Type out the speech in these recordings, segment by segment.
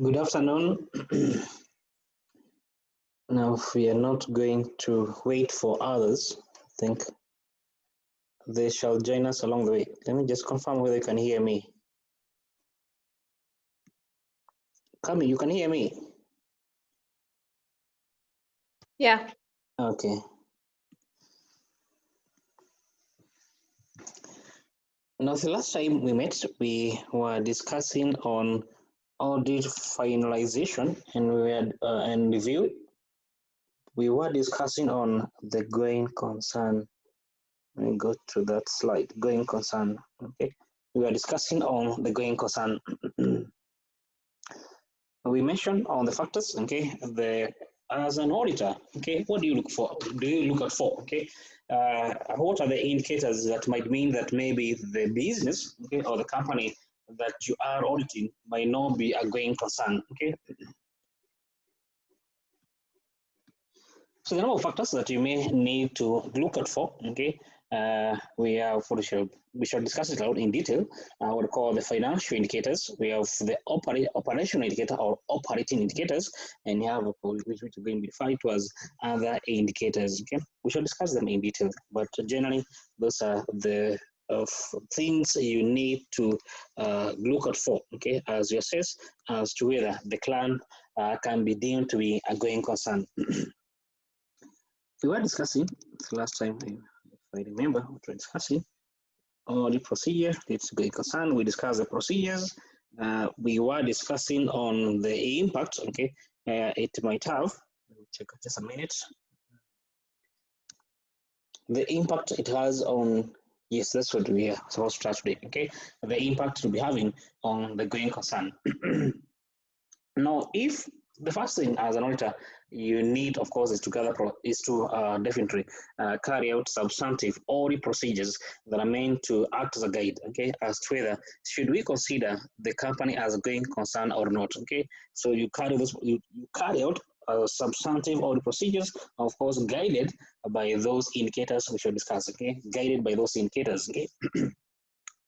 Good afternoon. Now, we are not going to wait for others. I think they shall join us along the way. Let me just confirm whether you can hear me. Kami, you can hear me? Yeah. Okay. Now, the last time we met, we were discussing on audit finalization and review. We were discussing on the going concern. Let me go to that slide, going concern. Okay. We were discussing on the going concern. We mentioned on the factors, okay, as an auditor, okay, what do you look for? Do you look at for, okay? What are the indicators that might mean that maybe the business, okay, or the company that you are auditing might not be a going concern, okay? So the number of factors that you may need to look at for, okay, we shall discuss it out in detail. What we call the financial indicators. We have the operational indicator or operating indicators, and you have which are going to be referred to as other indicators. Okay, we shall discuss them in detail, but generally those are the things you need to look at for, okay, as you assess as to whether the client can be deemed to be a going concern. We were discussing the last time, if I remember what we were discussing, the procedure, it's going concern. We discussed the procedures. We were discussing on the impact, okay, it might have. Let me check just a minute. The impact it has on, yes, that's what we are supposed to start today, okay? The impact to be having on the going concern. Now, if the first thing as an auditor you need, of course, is to definitely carry out substantive audit procedures that are meant to act as a guide, okay, as to whether should we consider the company as a going concern or not, okay. So you carry out substantive audit procedures, of course, guided by those indicators we should discuss, okay, guided by those indicators, okay.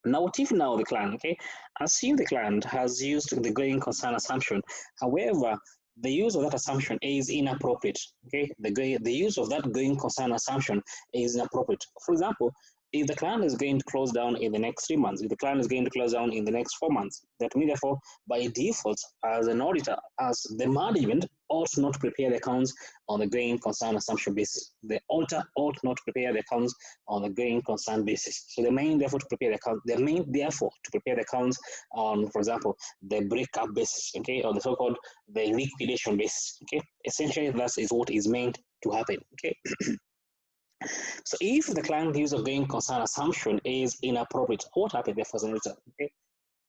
Now, what if now the client, okay, assume the client has used the going concern assumption. However, the use of that assumption is inappropriate, okay? The use of that going concern assumption is inappropriate. For example, if the client is going to close down in the next 3 months, if the client is going to close down in the next 4 months, that means therefore, by default, as an auditor, as the management ought not to prepare the accounts on the going concern assumption basis. The auditor ought not to prepare the accounts on the going concern basis. So the main therefore to prepare the account, on, for example, the breakup basis, okay, or the so-called the liquidation basis, okay. Essentially, that is what is meant to happen, okay. So if the client use of going concern assumption is inappropriate, what happens therefore as an auditor, okay?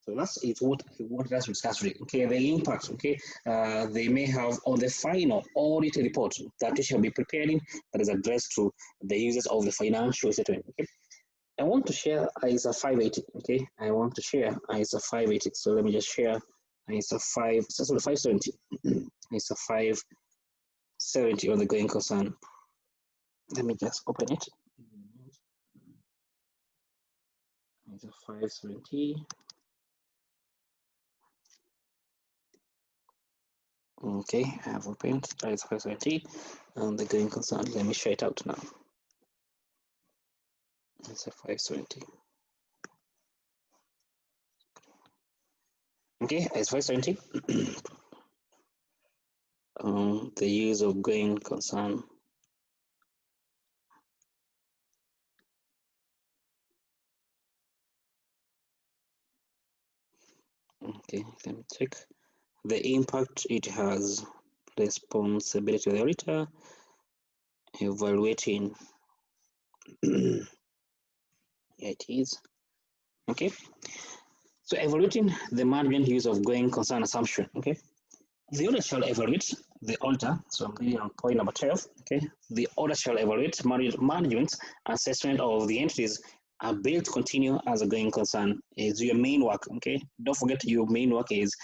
So that's it. What let's discuss today. Okay, the impact. Okay, they may have on the final audit report that we shall be preparing that is addressed to the users of the financial statement. Okay, I want to share ISA 580. Okay, I want to share ISA 580. So let me just share ISA 570. ISA 570 on the going concern. Let me just open it. ISA 570. Okay, I have opened ISA 570 and the going concern. Let me share it out now. ISA 570. Okay, ISA 570. The use of going concern. Okay, let me check. The impact it has, responsibility of the auditor, evaluating. Here it is. Okay, so evaluating the management use of going concern assumption. Okay, the auditor shall evaluate the auditor. So I'm reading on point number 12. Okay, the auditor shall evaluate management's assessment of the entities ability to continue as a going concern is your main work. Okay, don't forget your main work is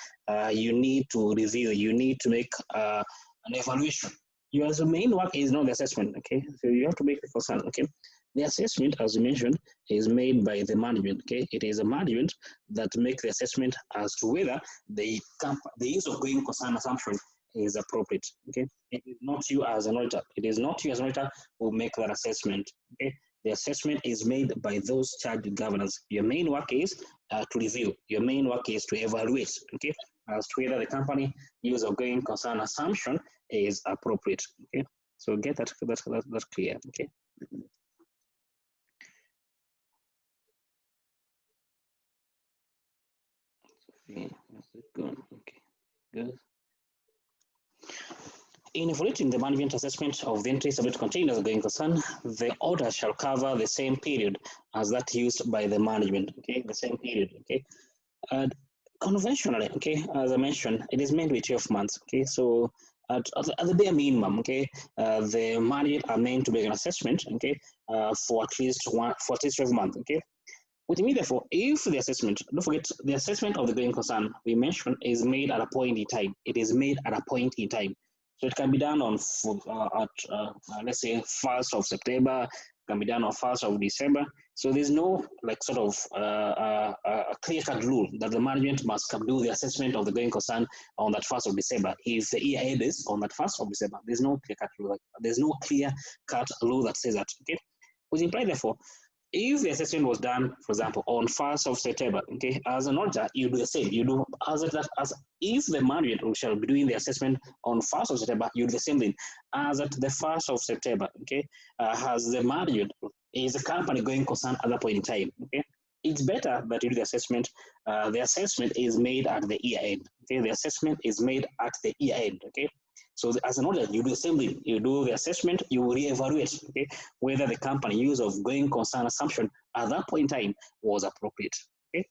you need to review, you need to make an evaluation your main work is not the assessment, okay? So you have to make a concern, okay? The assessment, as you mentioned, is made by the management, okay? It is a management that makes the assessment as to whether the use of going concern assumption is appropriate, okay? It is not you as an auditor. It is not you as an auditor who make that assessment, okay? The assessment is made by those charged with governance. Your main work is to review. Your main work is to evaluate, okay, as to whether the company use of going concern assumption is appropriate, okay? So get that clear, okay? Okay, okay, good. In evaluating the management assessment of the entry subject contained as a going concern, the order shall cover the same period as that used by the management, okay, the same period, okay. And conventionally, okay, as I mentioned, it is meant to be 12 months, okay, so at the bare minimum, okay, the management are meant to make an assessment, okay, for at least 12 months, okay. Which means, therefore, if the assessment, don't forget, the assessment of the going concern we mentioned is made at a point in time. It is made at a point in time. So it can be done on, let's say, 1st of September, can be done on 1st of December. So there's no like sort of a clear-cut rule that the management must come do the assessment of the going concern on that 1st of December. If the year end is on that 1st of December, there's no clear-cut rule. There's no clear-cut rule that says that, okay? Which implies, therefore, if the assessment was done, for example, on 1st of September, okay, as an auditor, you do the same. You do as if the management shall be doing the assessment on 1st of September, you do the same thing. As at the 1st of September, okay, has the management, is the company going concern at that point in time, okay? It's better that you do the assessment. The assessment is made at the year end, okay? The assessment is made at the year end, okay? So as an auditor, you do the same thing. You do the assessment, you reevaluate, okay, whether the company use of going concern assumption at that point in time was appropriate, okay?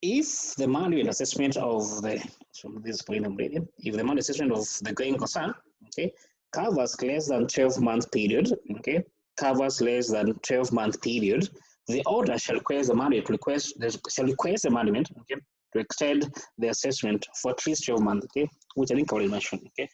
If the management assessment of the, so this point I'm reading, if the management assessment of the going concern, okay, covers less than 12-month period, okay, covers less than 12-month period, the order shall request the management the management, okay, to extend the assessment for at least 12 months, okay, which I think I already mentioned, okay.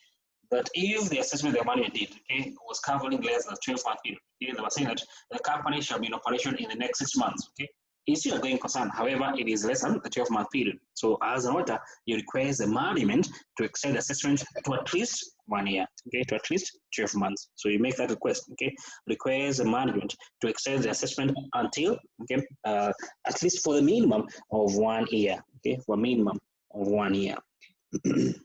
But if the assessment the management did, okay, was covering less than 12-month period, okay, they were saying that the company shall be in operation in the next 6 months, okay. It's still a going concern, however, it is less than the 12-month period. So as an auditor, you require the management to extend the assessment to at least 1 year, okay, to at least 12 months. So you make that request, okay, requires the management to extend the assessment until, okay, at least for the minimum of 1 year, okay, for a minimum of 1 year. Let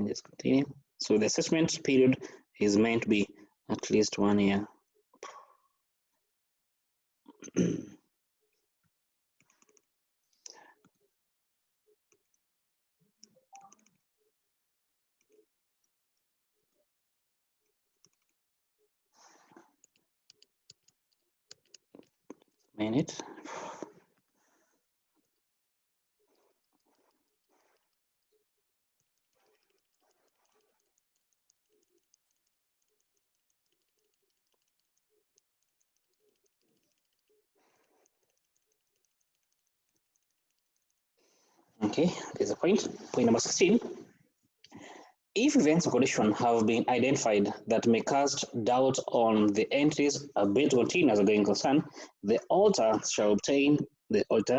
me just continue. So the assessment period is meant to be at least 1 year. Minute. Okay, there's a point. Point number 16. If events or conditions have been identified that may cast doubt on the entries bid to continue as a going concern, the auditor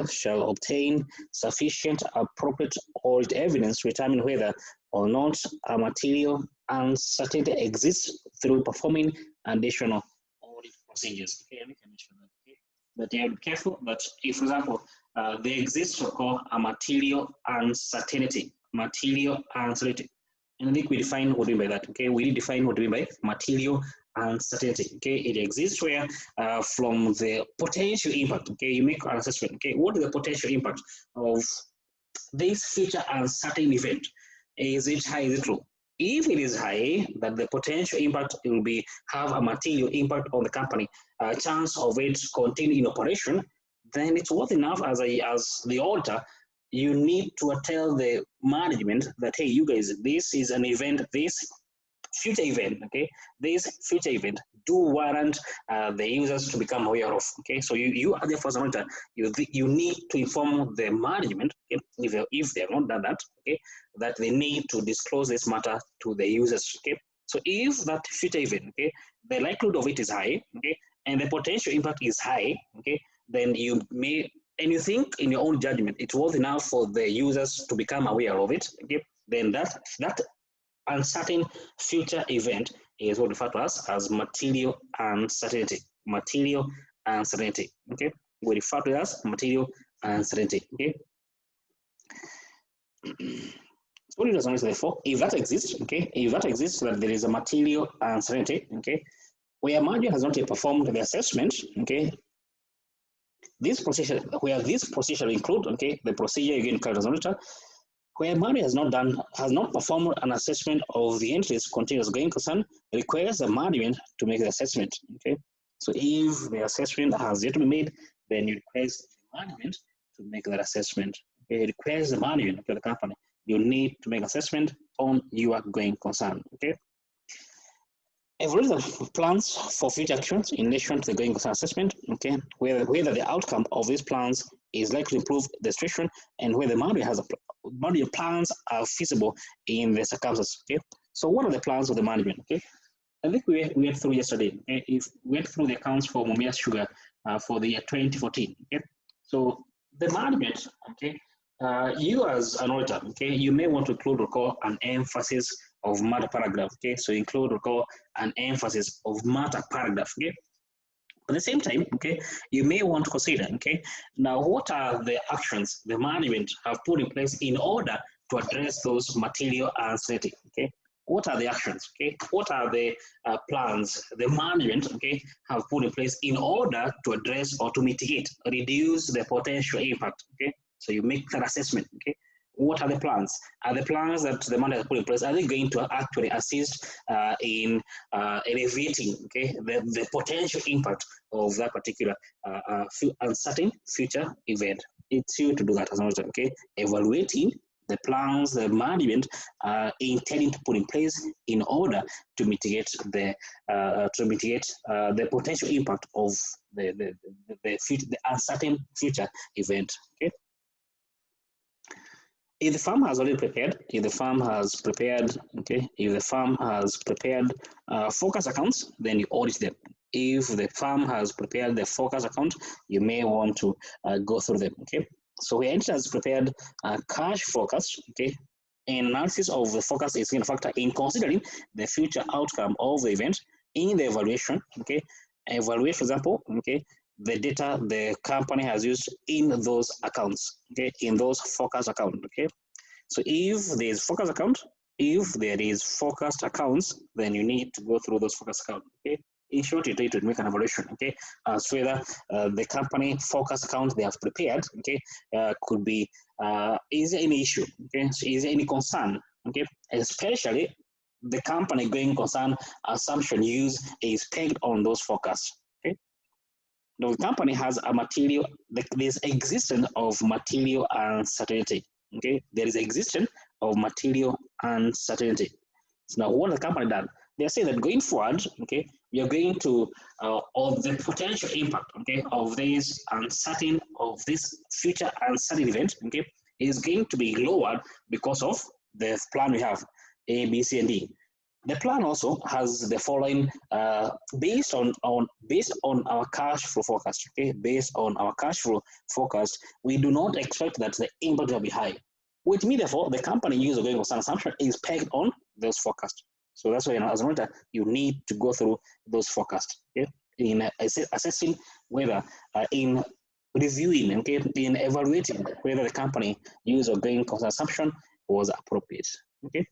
shall obtain sufficient appropriate audit evidence to determine whether or not a material uncertainty exists through performing additional audit procedures. Okay, let me mention that. Okay, but you have to be careful that if, for example, there exists what called a material uncertainty. And I think we define what we mean by that. Okay, we define what we mean by material uncertainty. Okay, it exists where from the potential impact. Okay, you make an assessment. Okay, what is the potential impact of this future uncertain event? Is it high? Is it low? If it is high, that the potential impact will be have a material impact on the company, a chance of it continuing in operation, then it's worth enough as the auditor. You need to tell the management that, hey, you guys, this is an event, this future event, okay, this future event do warrant the users to become aware of. Okay, so you are the first monitor, you need to inform the management, okay, if they have not done that, okay, that they need to disclose this matter to the users. Okay, so if that future event, okay, the likelihood of it is high, okay, and the potential impact is high, okay, then you may, and you think in your own judgment it's worth enough for the users to become aware of it, okay, then that uncertain future event is what referred to as material uncertainty. Material uncertainty. Okay, we refer to it as material uncertainty. Okay. So what it does not therefore, if that exists, okay, if that exists, that there is a material uncertainty, okay, where manager has not yet performed the assessment, okay, this procedure, where this procedure include, okay, the procedure again carried as monitor, where manager has not performed an assessment of the entities continuous going concern, requires the management to make the assessment. Okay, so if the assessment has yet to be made, then you request the management to make that assessment. Okay, it requires the management of the company. You need to make assessment on your going concern. Okay. Evaluate the plans for future actions in relation to the going concern assessment, okay, whether the outcome of these plans is likely to improve the situation and whether the management plans are feasible in the circumstances. Okay, so what are the plans of the management? Okay, I think we went through yesterday. Okay? If we went through the accounts for Mumia Sugar for the year 2014. Okay, so the management, okay, you as an auditor, okay, you may want to include an emphasis of matter paragraph. Okay, so include an emphasis of matter paragraph. Okay, at the same time, okay, you may want to consider, okay, now what are the actions the management have put in place in order to address those material uncertainty. Okay, what are the actions? Okay, what are the plans the management, okay, have put in place in order to address or to mitigate, reduce the potential impact. Okay, so you make that assessment. Okay, what are the plans? Are the plans that the manager has put in place, are they going to actually assist in alleviating, okay, the potential impact of that particular uncertain future event? It's you to do that as well, okay? Evaluating the plans the management are intending to put in place in order to mitigate the potential impact of the uncertain future event. Okay. If the firm has already prepared, if the firm has prepared focus accounts, then you audit them. If the firm has prepared the focus account, you may want to go through them. Okay, so where entity has prepared cash forecast, okay, analysis of the forecast is going to factor in considering the future outcome of the event in the evaluation. Okay, evaluate, for example, okay, the data the company has used in those accounts, okay, in those forecast accounts. Okay, so if there is forecast account, if there is forecast accounts, then you need to go through those forecast accounts. Okay, in short, you need to make an evaluation. Okay, as to whether the company forecast account they have prepared, okay, could be is there any issue? Okay, so is there any concern? Okay, especially the company going concern assumption used is pegged on those forecasts. Okay, the company has a material, there's existence of material uncertainty. Okay, there is existence of material uncertainty. So now what the company done? They say that going forward, okay, we are going to of the potential impact, okay, of this future uncertain event, okay, is going to be lowered because of the plan we have, A, B, C, and D. The plan also has the following based on our cash flow forecast. Okay, based on our cash flow forecast, we do not expect that the impact will be high. Which means, therefore, the company user going concern assumption is pegged on those forecasts. So that's why, as a monitor, you need to go through those forecasts. Okay, in assessing whether in reviewing, okay, in evaluating whether the company user going concern assumption was appropriate. Okay.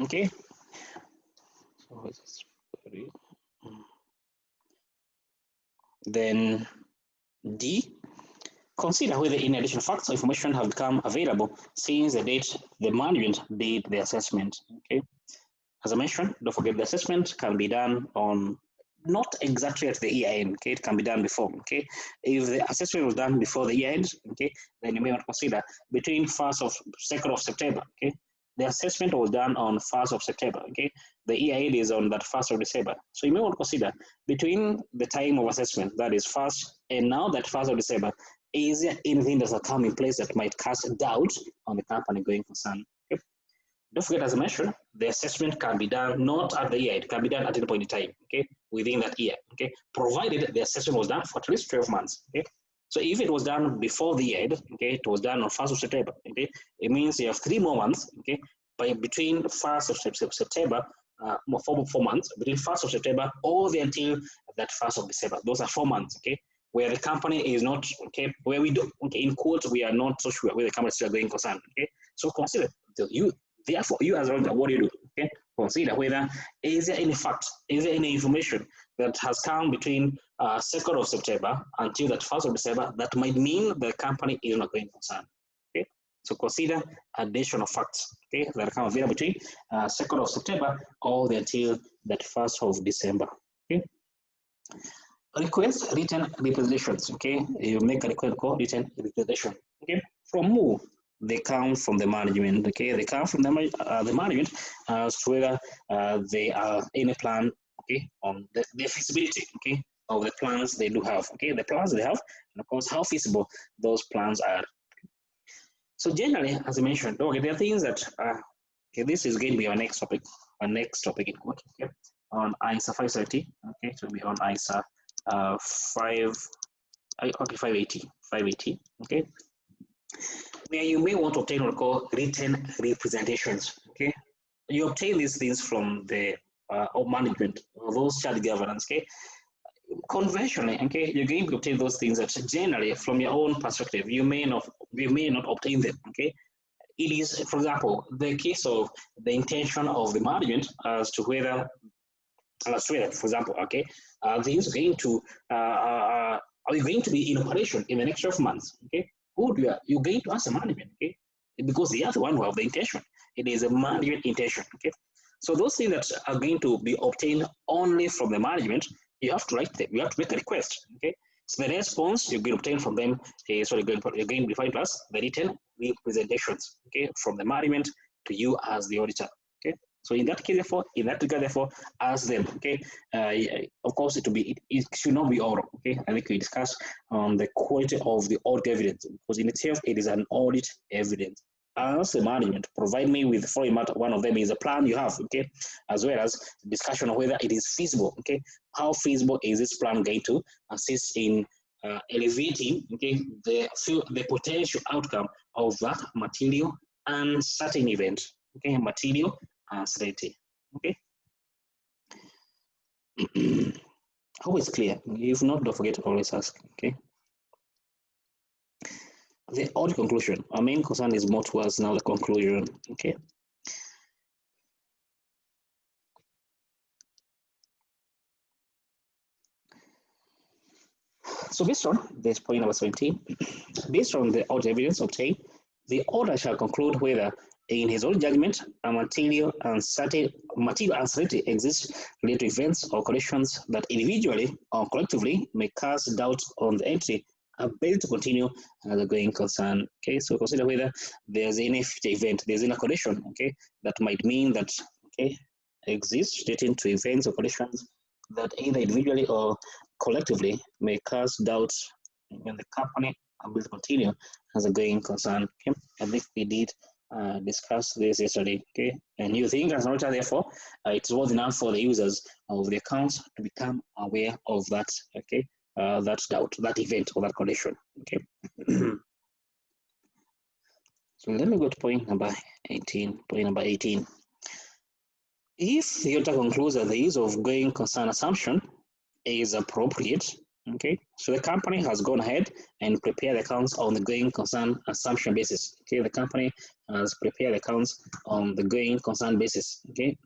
Okay. So then D, consider whether any additional facts or information have become available since the date the management did the assessment. Okay. As I mentioned, don't forget the assessment can be done on not exactly at the year end, okay? It can be done before, okay? If the assessment was done before the year end, okay, then you may want to consider between 2nd of September, okay? The assessment was done on 1st of September, okay? The year end is on that 1st of December. So you may want to consider between the time of assessment, that is 1st, and now that 1st of December, is there anything that has come in place that might cast doubt on the company going concern? Okay? Don't forget, as I mentioned, the assessment can be done not at the year, it can be done at any point in time, okay, within that year, okay, provided the assessment was done for at least 12 months, okay. So if it was done before the year, okay, it was done on 1st of September, okay, it means you have 3 more months, okay, by between 1st of September, 4 months, between 1st of September all the until that 1st of December. Those are 4 months, okay, where the company is not, okay, where we do, okay, in quotes, we are not so sure where the company is still going concern, okay. So consider you. Therefore, you as a auditor, what do you do? Okay, consider whether is there any fact, is there any information that has come between 2nd of September until that 1st of December that might mean the company is not going concern. Okay, so consider additional facts, okay, that come available between 2nd of September all the until that 1st of December. Okay, request written representations. Okay, you make a request called written representation. Okay, from who? They come from the management, okay? They come from the management as to whether they are in a plan, okay, on the feasibility, okay, of the plans they do have, okay? The plans they have, and of course, how feasible those plans are. So generally, as I mentioned, okay, there are things that, okay, this is going to be our next topic in quote, okay, on ISA 570, okay, it will be on ISA 580, okay? Where you may want to obtain what we call written representations. Okay, you obtain these things from the management, those shared governance. Okay, conventionally, okay, you're going to obtain those things that generally, from your own perspective, you may not obtain them. Okay, it is, for example, the case of the intention of the management as to whether, for example, okay, these are going to are you going to be in operation in the next 12 months? Okay, who do you're going to ask the management? Okay, because they are the one who have the intention. It is a management intention. Okay, so those things that are going to be obtained only from the management, you have to write them. You have to make a request. Okay, so the response you're going to obtain from them is what you're going to define as the written representations. Okay, from the management to you as the auditor. Okay. So in that case, therefore, in that regard, therefore, ask them. Okay, of course, it should not be oral. Okay, I think we discussed on the quality of the audit evidence because in itself it is an audit evidence. As the management, provide me with format. One of them is a plan you have. Okay, as well as discussion of whether it is feasible. Okay, how feasible is this plan going to assist in elevating, okay, the potential outcome of that material and certain event. Okay, material uncertainty. Okay. Always clear. If not, don't forget to always ask. Okay. The audit conclusion. Our main concern is more towards now the conclusion. Okay. So based on this point number 17, based on the audit evidence obtained, the auditor shall conclude whether, in his own judgment, a material uncertainty exists related to events or conditions that individually or collectively may cast doubt on the entity ability to continue as a going concern. Okay, so consider whether there's any future event, there's any condition, okay, that might mean that, okay, exists relating to events or conditions that either individually or collectively may cast doubts in the company ability to continue as a going concern. Okay, I think we did discuss this yesterday. Okay, and you think as an auditor, therefore, it's worth enough for the users of the accounts to become aware of that. Okay, that doubt, that event, or that condition. Okay. So let me go to point number 18. Point number 18. If the auditor concludes that the use of going concern assumption is appropriate, okay, so the company has gone ahead and prepared accounts on the going concern assumption basis. Okay, the company has prepared accounts on the going concern basis. Okay.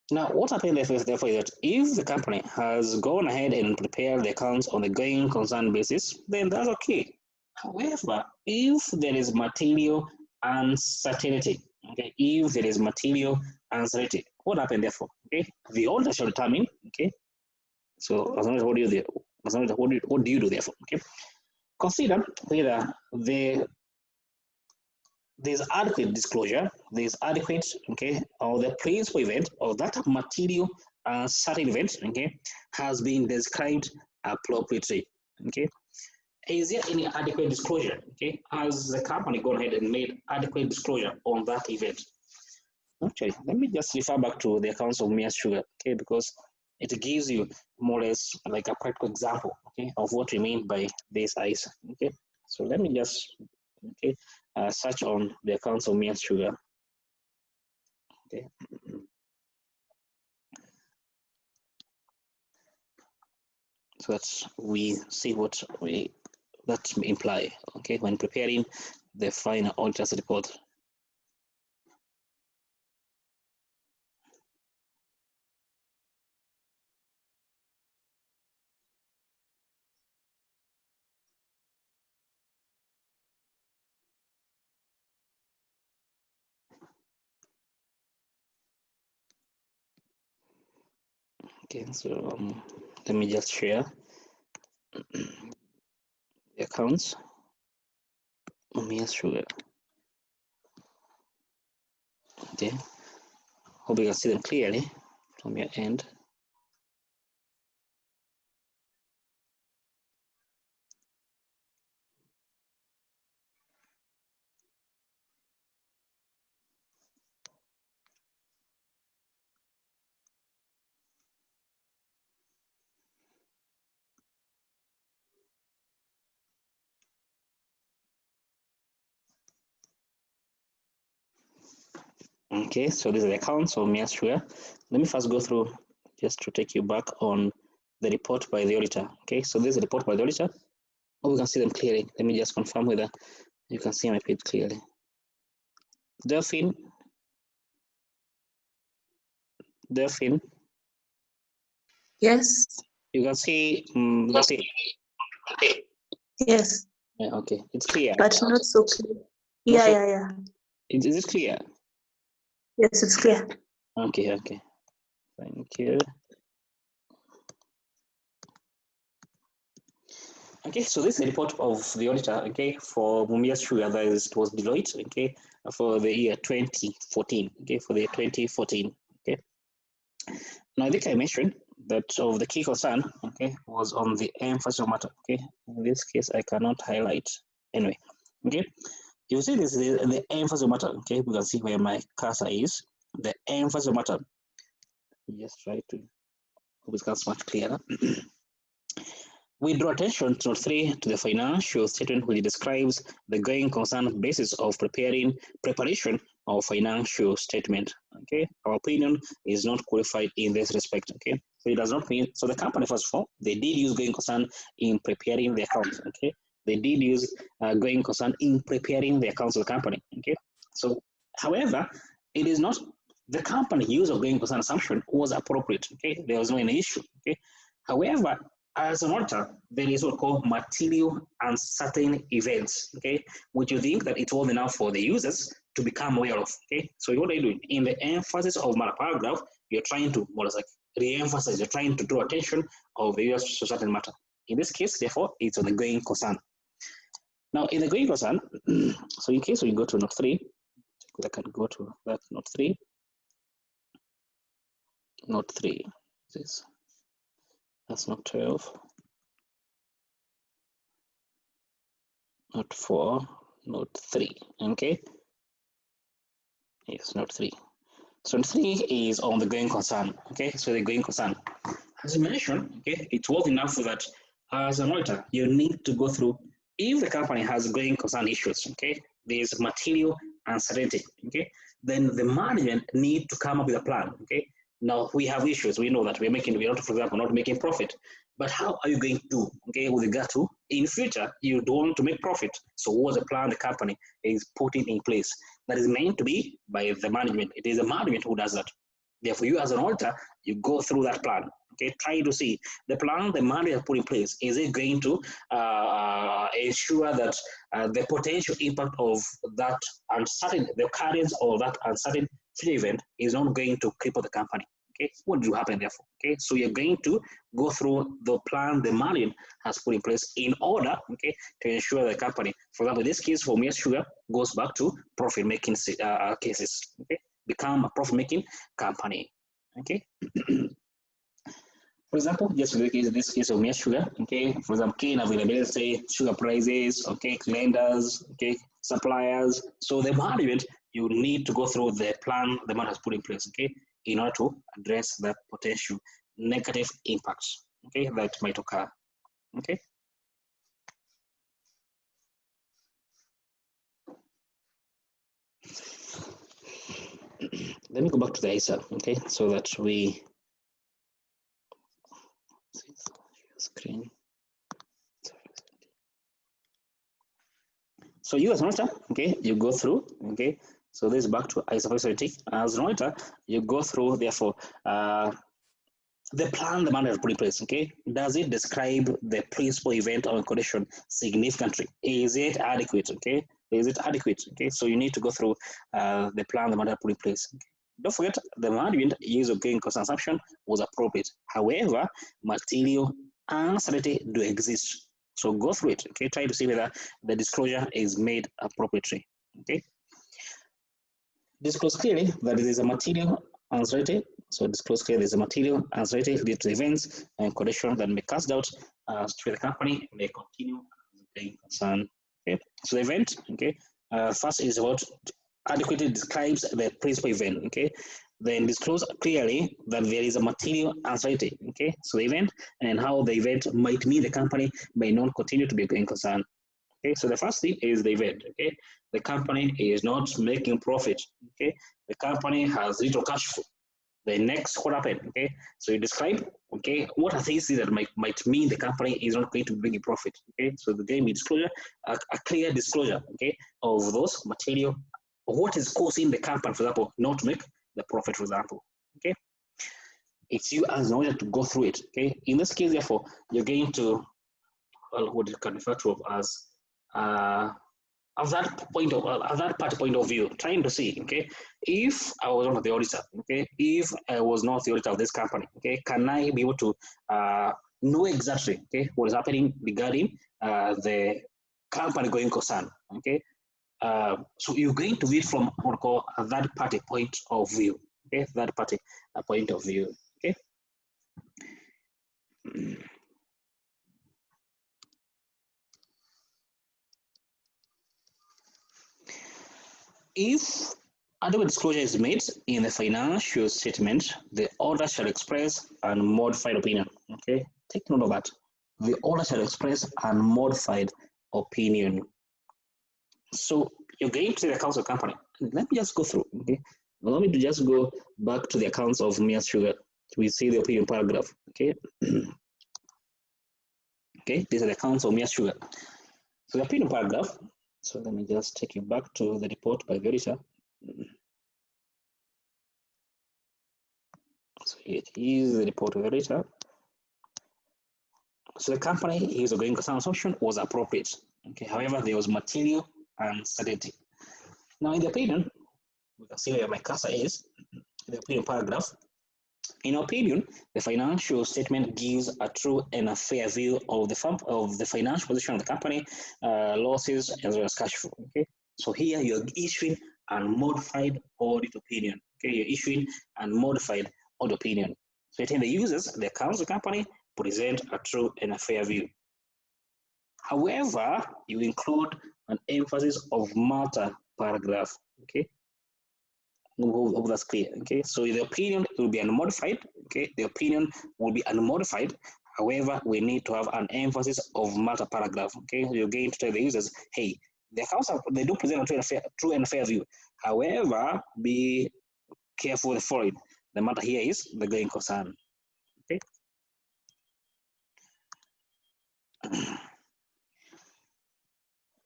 Now, what happened therefore is that if the company has gone ahead and prepared the accounts on the going concern basis, then that's okay. However, if there is material uncertainty, okay, if there is material uncertainty, what happened therefore? okay, the auditor shall determine, okay. So as long as what do you do? As long as what do you do therefore? Okay, consider whether there's adequate disclosure, there's adequate, okay, or the principal event or that material certain event, okay, has been described appropriately, okay. Is there any adequate disclosure, okay? Has the company gone ahead and made adequate disclosure on that event? Actually, let me just refer back to the accounts of Mia Sugar, okay, because it gives you more or less like a practical example, okay, of what we mean by this ISA, okay. So let me just, okay, search on the accounts of Mia Sugar, okay. So that we see what that may imply, okay, when preparing the final auditor's report. Okay, so let me just share the accounts of Mia Sugar. Okay, hope you can see them clearly from your end. Okay, so these are the accounts of Mia Sugar. Let me first go through just to take you back on the report by the auditor. Okay, so this is the report by the auditor. Oh, we can see them clearly. Let me just confirm whether you can see my page clearly. Delphine. Yes. You can see the page. Yes. Yeah, okay, it's clear. But not so clear. Yeah, so, yeah. Is it clear? Yes, it's clear. Okay. Thank you. Okay, so this is the report of the auditor, okay, for Mumia Sugar, that is, it was Deloitte, okay, for the year 2014, okay, for the year 2014, okay. Now, I think I mentioned that of the key concern, okay, was on the emphasis matter, okay. In this case, I cannot highlight anyway, okay. You see this is the emphasis matter, okay, we can see where my cursor is, the emphasis matter. Just try to hope it becomes much clearer. We draw attention to note 3 to the financial statement which describes the going concern basis of preparation of financial statement. Okay, our opinion is not qualified in this respect. Okay, so it does not mean so the company first of all they did use going concern in preparing the accounts. Okay, they did use going concern in preparing the accounts of the company. Okay, so however, it is not the company use of going concern assumption was appropriate. Okay, there was no any issue. Okay, however, as an auditor, there is what called material uncertain events, okay, which you think that it's all enough for the users to become aware of, okay. So what are you doing? In the emphasis of my paragraph, you're trying to, what is like, re-emphasize, you're trying to draw attention of the users to certain matter. In this case, therefore, it's on the going concern. Now, in the going concern, so in case we go to note 3, I can go to that note 3, this, that's not 12. Note 4, note 3, okay? Yes, note 3. So note 3 is on the going concern, okay? So the going concern. As you mentioned, okay, it was enough that as an auditor, you need to go through, if the company has going concern issues, okay, there's material uncertainty, okay, then the management need to come up with a plan, okay? Now we have issues, we know that we're not, for example, not making profit, but how are you going to do, okay, with regard to, in future, you don't want to make profit, so what's the plan the company is putting in place? That is meant to be by the management. It is the management who does that. Therefore, you as an auditor, you go through that plan, okay, try to see the plan the manager has put in place, is it going to ensure that the potential impact of that uncertain, the occurrence of that uncertain event is not going to cripple the company, Okay, what do happen therefore? Okay, so you're going to go through the plan the management has put in place in order, okay, to ensure the company, for example, this case for Mia Sugar goes back to profit making cases, okay, become a profit making company, okay. For example, just this case of Mia Sugar, okay, for example, cane availability, sugar prices, okay, lenders, okay, suppliers. So the management, you need to go through the plan the man has put in place, okay, in order to address that potential negative impacts, okay, that might occur, okay. Let me go back to the ISA, okay, so that we screen. So you as an auditor, okay, you go through, okay. So this is back to ISA facility. As an auditor, you go through, therefore, the plan the manager put in place, okay? Does it describe the principal event or condition significantly? Is it adequate, okay? Is it adequate, okay? So you need to go through the plan the manager put in place. Okay? Don't forget, the management use of grain consumption was appropriate. However, material uncertainty do exist. So go through it, okay? Try to see whether the disclosure is made appropriately, okay? Disclose clearly that there is a material uncertainty. So disclose clearly there is a material uncertainty due to events and conditions that may cast doubt to the company may continue as being concerned. Okay. So the event, okay, first is about adequately describes the principal event. Okay. Then disclose clearly that there is a material uncertainty. Okay. So the event and how the event might mean the company may not continue to be going concern. Okay, so the first thing is the event. Okay, the company is not making profit. Okay, the company has little cash flow. The next, what happened? Okay, so you describe. Okay, what are things that might mean the company is not going to bring a profit? Okay, so the game disclosure, a clear disclosure. Okay, of those material, what is causing the company, for example, not to make the profit, for example. Okay, it's you as an auditor to go through it. Okay, in this case, therefore, you're going to what you can refer to as of that party point of view, trying to see, okay, if I was not the auditor, okay, if I was not the auditor of this company, okay, can I be able to know exactly, okay, what is happening regarding the company going concern, okay? So you're going to read from what we call a third party point of view, okay, third party point of view, okay. If adequate disclosure is made in the financial statement, the auditor shall express and modified opinion. Okay, take note of that. The auditor shall express and modified opinion. So you're going to the accounts of the company. Let me just go through. Okay, allow me to just go back to the accounts of Mia Sugar. We see the opinion paragraph. Okay, okay, these are the accounts of Mia Sugar. So the opinion paragraph. So let me just take you back to the report by the auditor. So it is the report of the auditor. So the company use of going concern assumption was appropriate. Okay, however, there was material uncertainty. Now, in the opinion, we can see where my cursor is. In the opinion paragraph, in opinion, the financial statement gives a true and a fair view of the financial position of the company, losses as well as cash flow. Okay, so here you're issuing a modified audit opinion. Okay, you're issuing a modified audit opinion. So it uses the accounts of the company present a true and a fair view. However, you include an emphasis of matter paragraph. Okay, hope that's clear. Okay, so the opinion will be unmodified. Okay, the opinion will be unmodified. However, we need to have an emphasis of matter paragraph. Okay, you're going to tell the users, hey, the accounts they do present a true and fair view. However, be careful with the following. The matter here is the going concern. Okay.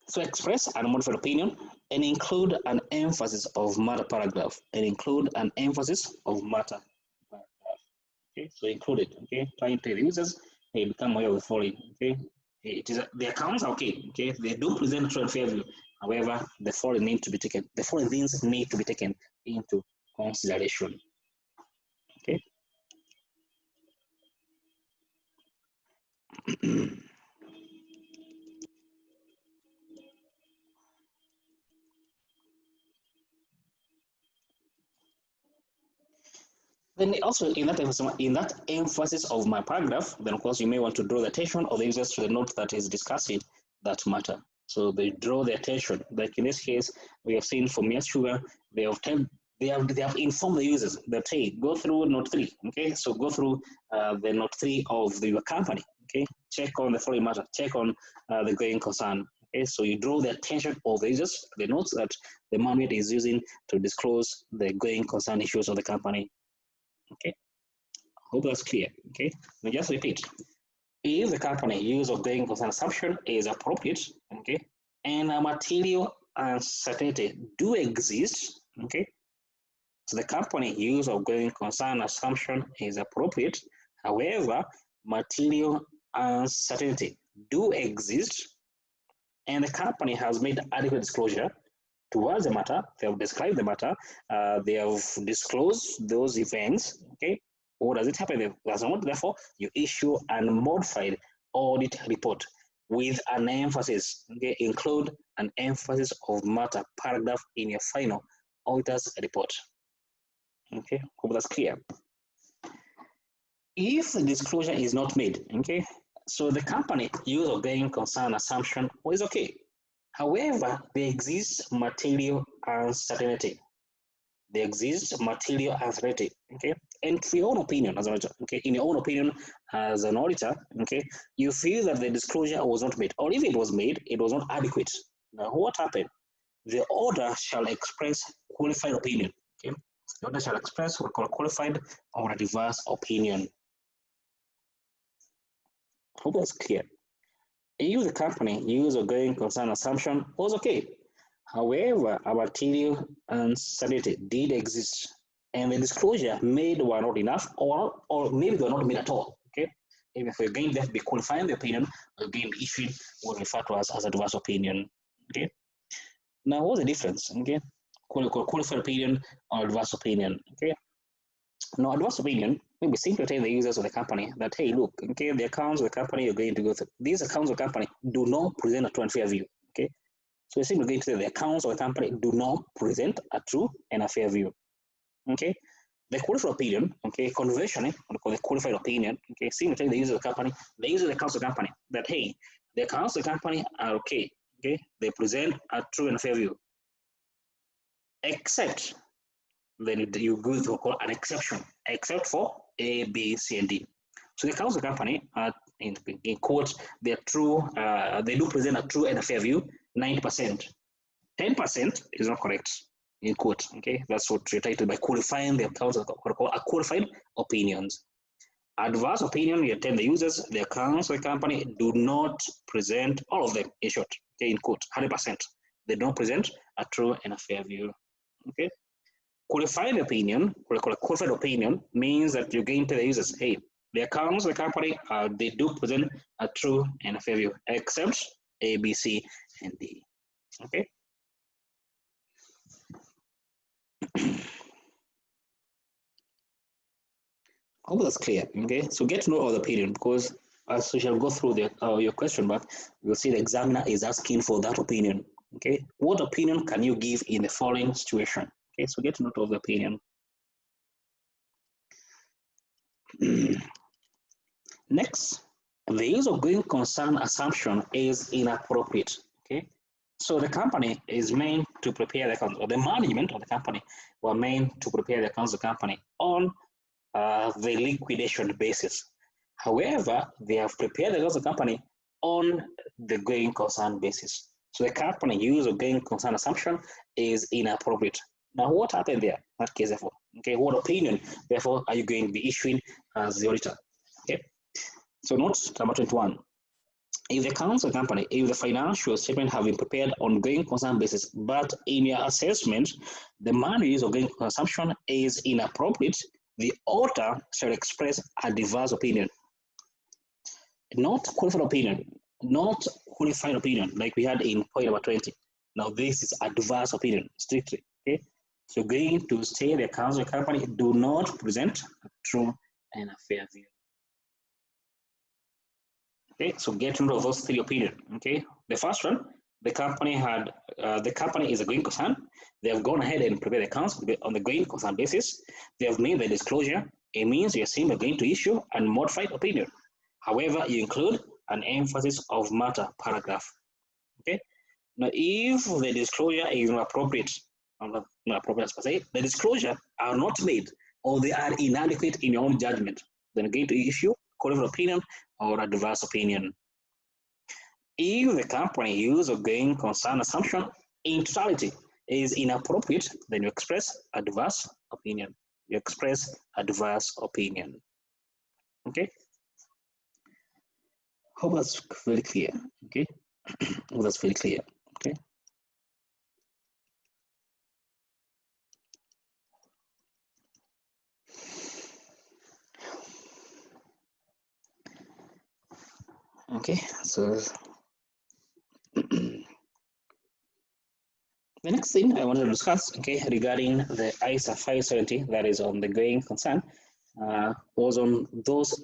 So express an modified opinion and include an emphasis of matter paragraph and include an emphasis of matter paragraph. Okay, so include it. Okay, trying to the users, hey, become aware of the following. Okay, it is the accounts are okay. Okay, they do present true and fair view. However, the following need to be taken. The following things need to be taken into consideration. Okay. Then also in that emphasis of my paragraph, then of course you may want to draw the attention of the users to the note that is discussing that matter. So they draw the attention. Like in this case, we have seen for Mias Sugar, they have informed the users that hey, go through note 3. Okay, so go through the note 3 of your company. Okay, check on the following matter, check on the going concern. Okay, so you draw the attention of the users, the notes that the manual is using to disclose the going concern issues of the company. Okay, hope that's clear. Okay, now just repeat. If the company use of going concern assumption is appropriate, okay, and a material uncertainty do exist, okay, so the company use of going concern assumption is appropriate. However, material uncertainty do exist, and the company has made adequate disclosure towards the matter. They have described the matter. They have disclosed those events. Okay, what does it happen? Therefore, you issue a modified audit report with an emphasis. Okay, include an emphasis of matter paragraph in your final auditor's report. Okay, hope that's clear. If the disclosure is not made, okay, so the company use of going concern assumption is okay. However, there exists material uncertainty. There exists material uncertainty. Okay, and for your own opinion as an auditor, okay, in your own opinion as an auditor, okay, you feel that the disclosure was not made, or if it was made, it was not adequate. Now, what happened? The order shall express qualified opinion. Okay, the order shall express what we call qualified or a diverse opinion. Hope that's clear. If the company use of going concern assumption was okay. However, a material uncertainty did exist, and the disclosure made were not enough, or maybe they were not made at all. Okay, if we're going to be qualifying the opinion, we're going to be issuing what we refer to as adverse opinion. Okay, now what's the difference? Okay, qualified opinion or adverse opinion. Okay, now adverse opinion maybe simply tell the users of the company that hey, look, okay, the accounts of the company you're going to go through, these accounts of the company do not present a true and fair view. Okay, so we're simply going to say the accounts of the company do not present a true and a fair view. Okay, the qualified opinion, okay, conventionally, the qualified opinion, okay, simply tell the user of the company, the user of the accounts of the company that hey, the accounts of the company are okay, okay, they present a true and fair view, except then you go to call an exception, except for A, B, C, and D. So the accounts of the company are in quotes, they're true, they do present a true and a fair view, 90%. 10% is not correct, in quotes. Okay, that's what we're titled by qualifying the accounts of a qualified opinions. Adverse opinion, you tell the users the accounts of the company do not present all of them, in short, okay, in quote, 100%. They don't present a true and a fair view. Okay. Qualified opinion, qualified opinion means that you're going to the users, hey, the accounts of the company, they do present a true and a fair view, except A, B, C, and D. Okay. Hope that's clear. Okay, so get to know the opinion, because as we shall go through your question back, you'll see the examiner is asking for that opinion. Okay, what opinion can you give in the following situation? Okay, so get note of the opinion. Next, the use of going concern assumption is inappropriate. Okay, so the company is meant to prepare the accounts, or the management of the company were meant to prepare the accounts of the company on the liquidation basis. However, they have prepared the accounts of the company on the going concern basis. So the company use of going concern assumption is inappropriate. Now, what happened there? In that case, therefore, okay, what opinion, therefore, are you going to be issuing as the auditor? Okay, so note number 21. If the accounts of the company, if the financial statement have been prepared on going concern basis, but in your assessment, the money use of going consumption is inappropriate, the auditor shall express a diverse opinion. Not qualified opinion, not qualified opinion, like we had in point number 20. Now this is adverse opinion, strictly, okay? So going to say the accounts of the company do not present a true and a fair view. Okay, so get rid of those three opinions. Okay, the first one, the company is a going concern. They have gone ahead and prepared accounts on the going concern basis. They have made the disclosure. It means you're simply going to issue a modified opinion. However, you include an emphasis of matter paragraph. Okay, now if the disclosure is not appropriate, not appropriate per se, the disclosure are not made or they are inadequate in your own judgment, then going to issue collective opinion or adverse opinion. If the company use of going concern assumption in totality is inappropriate, then you express adverse opinion. You express adverse opinion. Okay. Hope that's very clear. Okay. Hope that's very clear. Okay. Okay. So the next thing I wanted to discuss, okay, regarding the ISA 570 that is on the going concern, was on those,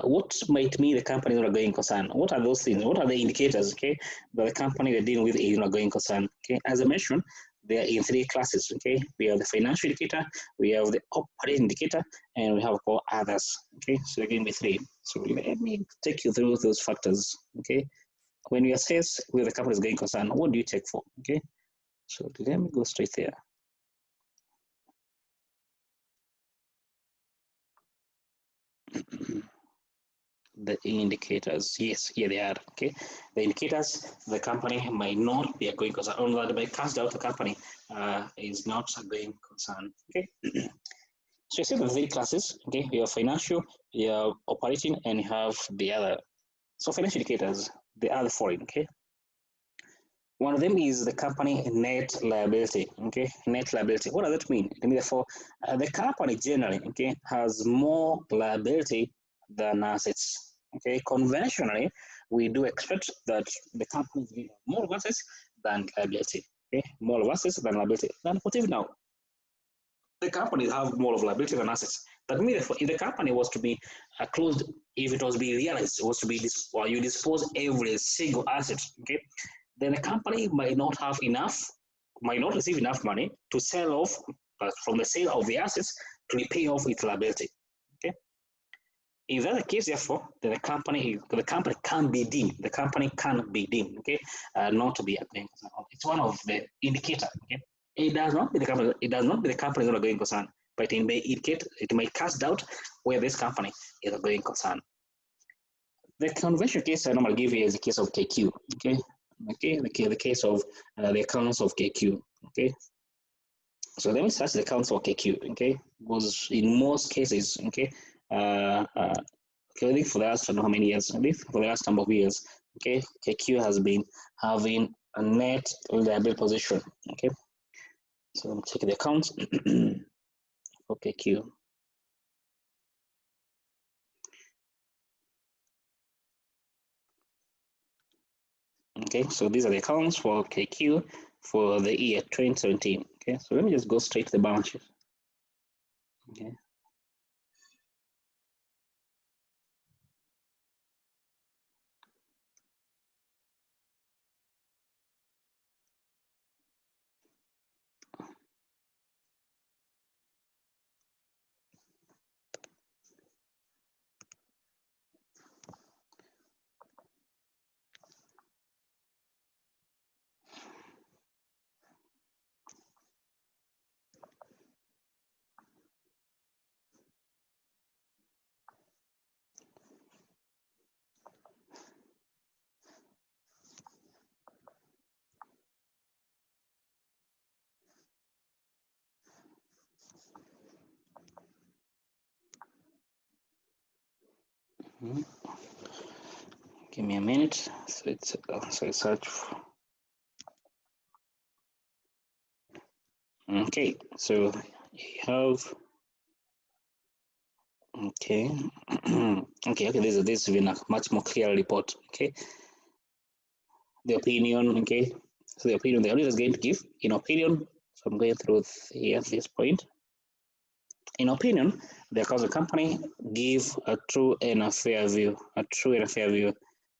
what might mean the company is not a going concern. What are those things? What are the indicators, okay, that the company they're dealing with is not going concern? Okay, as I mentioned, they are in three classes, okay. We have the financial indicator, we have the operating indicator, and we have others, okay. So they're going to be three. So let me take you through those factors, okay. When you assess whether the company is going concern, what do you check for, okay? So let me go straight there. The indicators, yes, here they are, okay. The indicators, the company might not be a going concern, or they may cast out the company is not a going concern, okay. So you see the three classes, okay. You have financial, you have operating, and you have the other. So financial indicators, they are the following, okay. One of them is the company net liability, okay. Net liability, what does that mean? It means therefore the company generally, okay, has more liability than assets, okay. Conventionally, we do expect that the company will have more assets than liability, okay. More assets than liability. Then what if now the companies have more of liability than assets? That means if the company was to be closed, if it was be realized, it was to be or you dispose every single asset, okay, then the company might not have enough, might not receive enough money to sell off from the sale of the assets to repay off its liability. Okay. If that's the case, therefore, then the company can be deemed. The company can be deemed, okay, not to be a going concern. It's one of the indicator. Okay. It does not be the company. It does not be the company not a going concern, but it may indicate. It may cast doubt where this company is a going concern. The conventional case I normally give you is the case of KQ. Okay. Okay, the case of the accounts of KQ. Okay, so let me search the accounts of KQ. Okay, because in most cases, okay, okay, I think for the last I don't know how many years, I think for the last number of years, okay, KQ has been having a net liability position. Okay, so I'm checking the accounts for KQ. Okay, so these are the accounts for KQ for the year 2017. Okay, so let me just go straight to the balance sheet. Okay. Give me a minute. So it's search. Okay, so you have okay, okay. This is a much more clear report. Okay, the opinion. Okay, so the opinion the auditor is going to give in opinion. So I'm going through here this point. In opinion, the accounts of the company give a true and a fair view. A true and a fair view.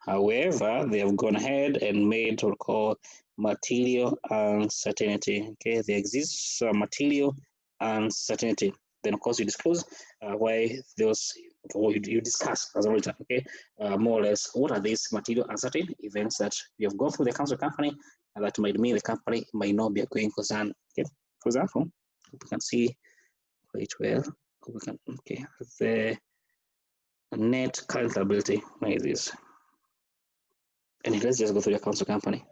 However, they have gone ahead and made what we call material uncertainty. Okay, there exists material uncertainty. Then, of course, you disclose why those, or you discuss as a auditor. Okay, more or less, what are these material uncertain events that you have gone through the council company and that might mean the company might not be a going concern. Okay, for example, we can see quite well. We can, okay, the net current liability. Where is this? And let's just go through the council company.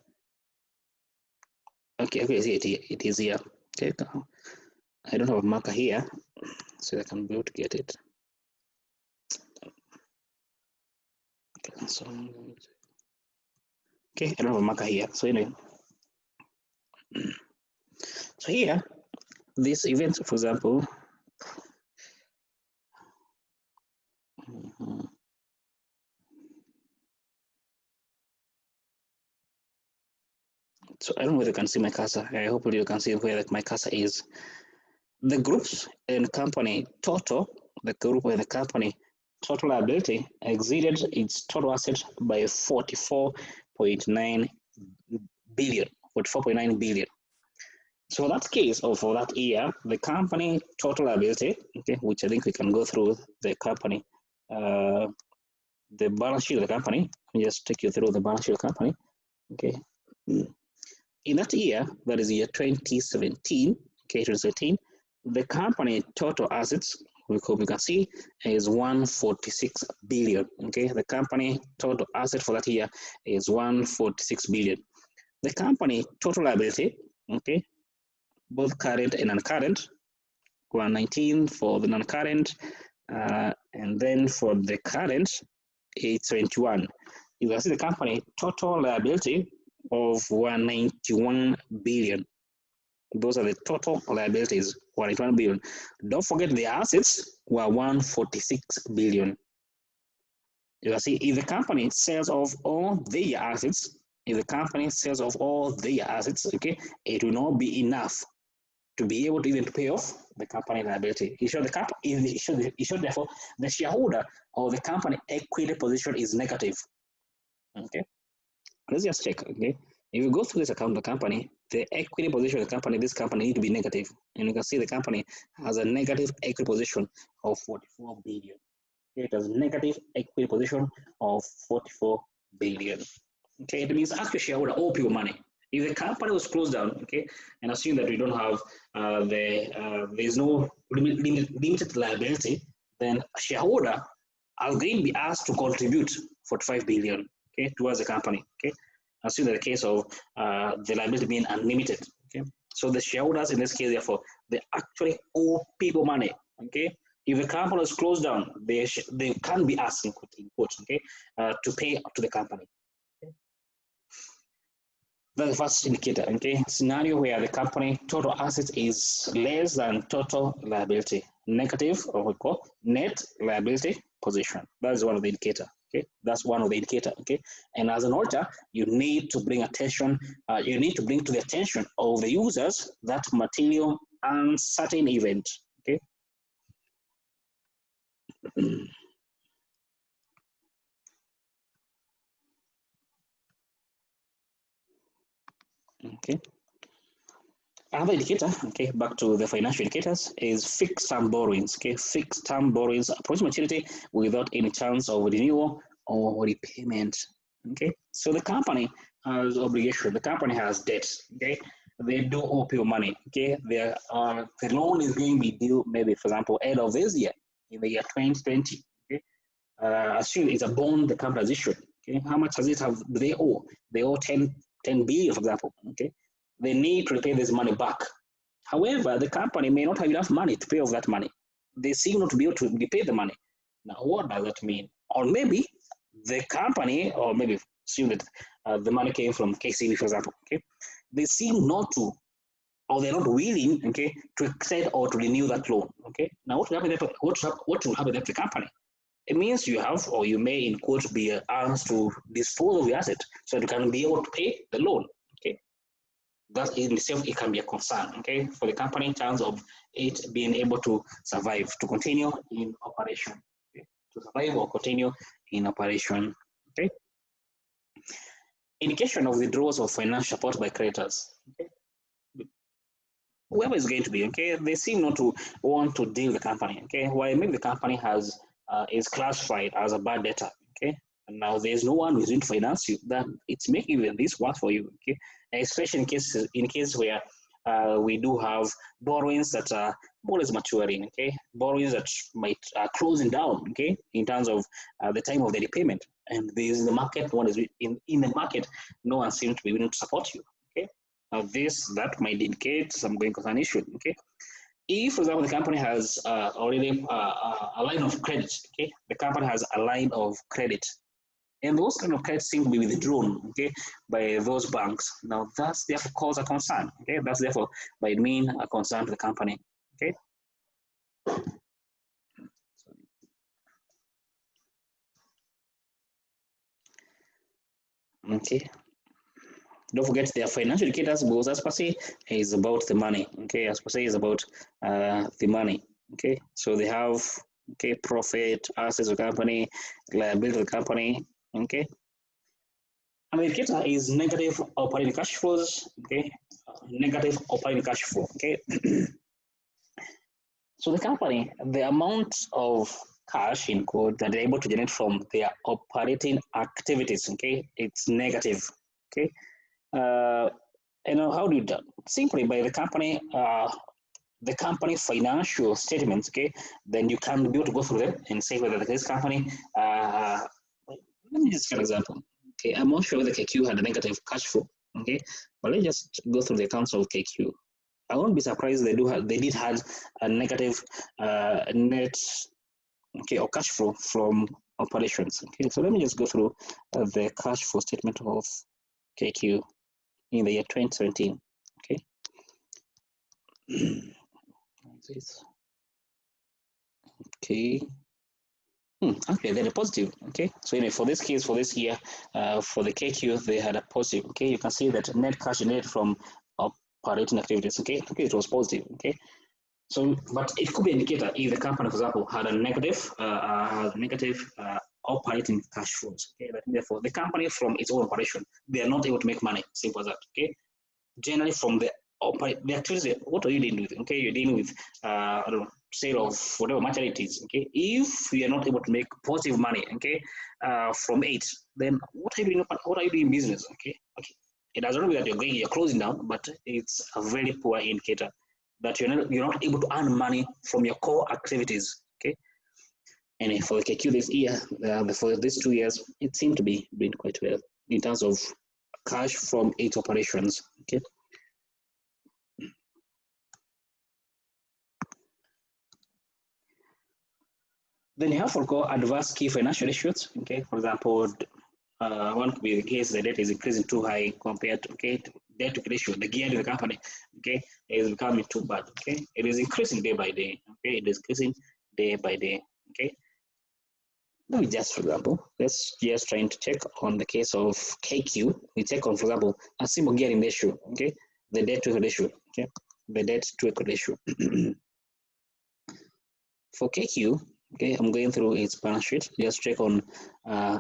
Okay, it is here. Okay, I don't have a marker here, so I can be able to get it. Okay, so okay, I don't have a marker here. So anyway, so here, this event, for example, so I don't know whether you can see my cursor. I hope you can see where my cursor is. The groups and company total, the group and the company total liability exceeded its total asset by 44.9 billion. 44.9 billion. So that case, or for that year, the company total liability, okay, which I think we can go through the company, the balance sheet of the company. Let me just take you through the balance sheet of the company. Okay. In that year, that is year 2017, okay, 2017, the company total assets, we can see, is 146 billion. Okay, the company total asset for that year is 146 billion. The company total liability, okay, both current and non-current, 119 for the non-current, and then for the current, it's 21. You can see the company total liability of 191 billion. Those are the total liabilities, 191 billion. Don't forget the assets were 146 billion. You can see if the company sells off all their assets, okay, it will not be enough to be able to even pay off the company liability. It should therefore the shareholder or the company equity position is negative. Okay, let's just check. Okay, if you go through this account of the company, the equity position of the company, this company need to be negative, and you can see the company has a negative equity position of 44 billion. Okay, it has negative equity position of 44 billion. Okay, it means ask your shareholder owe people money. If the company was closed down, okay, and assume that we don't have there's no limited liability, then a shareholder are going to be asked to contribute 45 billion, okay, towards the company. Okay, assume that the case of the liability being unlimited. Okay, so the shareholders in this case, therefore, they actually owe people money. Okay, if the company is closed down, they can be asked in quotes, okay, to pay to the company. That's the first indicator, okay? Scenario where the company total assets is less than total liability, negative, or we call net liability position. That's one of the indicator, okay? That's one of the indicator, okay? And as an auditor, you need to bring attention, you need to bring to the attention of the users that material uncertain event, okay? Okay. Another indicator, okay, back to the financial indicators, is fixed term borrowings. Okay, fixed term borrowings approach maturity without any chance of renewal or repayment. Okay, so the company has obligation, the company has debts. Okay, they do owe people money. Okay, the loan is going to be due maybe, for example, end of this year, in the year 2020. Okay, assume it's a bond the company has issued. Okay, how much does it have? Do they owe? They owe 10 billion, for example. Okay, they need to repay this money back. However, the company may not have enough money to pay off that money. They seem not to be able to repay the money. Now, what does that mean? Or maybe the company, or maybe assume that the money came from KCB, for example. Okay, they seem not to, or they're not willing, okay, to extend or to renew that loan. Okay, now what will happen to the company? It means you have, or you may, in quotes, be asked to dispose of the asset so that you can be able to pay the loan. Okay, that in itself, it can be a concern, okay, for the company in terms of it being able to survive, to continue in operation, okay? To survive or continue in operation, okay? indication of withdrawals of financial support by creditors. Okay? Whoever is going to be, okay, they seem not to want to deal with the company, okay, while maybe the company has is classified as a bad debtor, okay, and now there's no one who's going to finance you, that it's making even this work for you, okay, especially in cases where we do have borrowings that are more or less maturing, okay, borrowings that might are closing down, okay, in terms of the time of the repayment, and there's in the market, one is in the market, no one seems to be willing to support you, okay. Now, that might indicate some going concern issue. Okay, if, for example, the company has already a line of credit, okay, the company has a line of credit, and those kind of credits seem to be withdrawn, okay, by those banks. Now, that's therefore cause a concern. Okay, that's therefore by mean a concern to the company. Okay. Okay. Don't forget their financial indicators, because as per se is about the money. Okay, as per se is about the money. Okay, so they have okay profit, assets of the company, liability of the company. Okay, and the indicator is negative operating cash flows. Okay, negative operating cash flow. Okay, so the company, the amount of cash in code that they're able to generate from their operating activities. Okay, it's negative. Okay. How do you do? Simply by the company financial statements, okay, then you can be able to go through them and say whether this company, let me just give an example. Okay, I'm not sure whether KQ had a negative cash flow, okay, but let's just go through the accounts of KQ. I won't be surprised they did have a negative net, okay, or cash flow from operations. Okay, so let me just go through the cash flow statement of KQ in the year 2017. Okay. Okay. Okay, they're positive. Okay, so for this case, for this year, for the KQ, they had a positive. Okay, you can see that net cash generated from operating activities. Okay, it was positive. Okay, so but it could be an indicator if the company, for example, had a negative, operating cash flows. Okay, but therefore the company from its own operation, they are not able to make money. Simple as that. Okay, generally from the activity, what are you dealing with? Okay, you're dealing with I don't know, sale of whatever material it is. Okay, if you are not able to make positive money, okay, from it, then what are you doing? What are you doing in business? Okay, it doesn't mean that you're closing down, but it's a very poor indicator that you're not able to earn money from your core activities. Okay, and for the KQ this year, for these 2 years, it seemed to be doing quite well in terms of cash from its operations. Okay. Then you have adverse key financial issues. Okay, for example, one could be the case the debt is increasing too high compared to debt to ratio. The gearing of the company, okay, is becoming too bad. Okay, it is increasing day by day. Okay, it is increasing day by day. Okay, let me just, for example, let's just trying to check on the case of KQ. We check on, for example, a simple gearing ratio. Okay, the debt to ratio. Okay, the debt to equity ratio. For KQ, okay, I'm going through its balance sheet. Just check on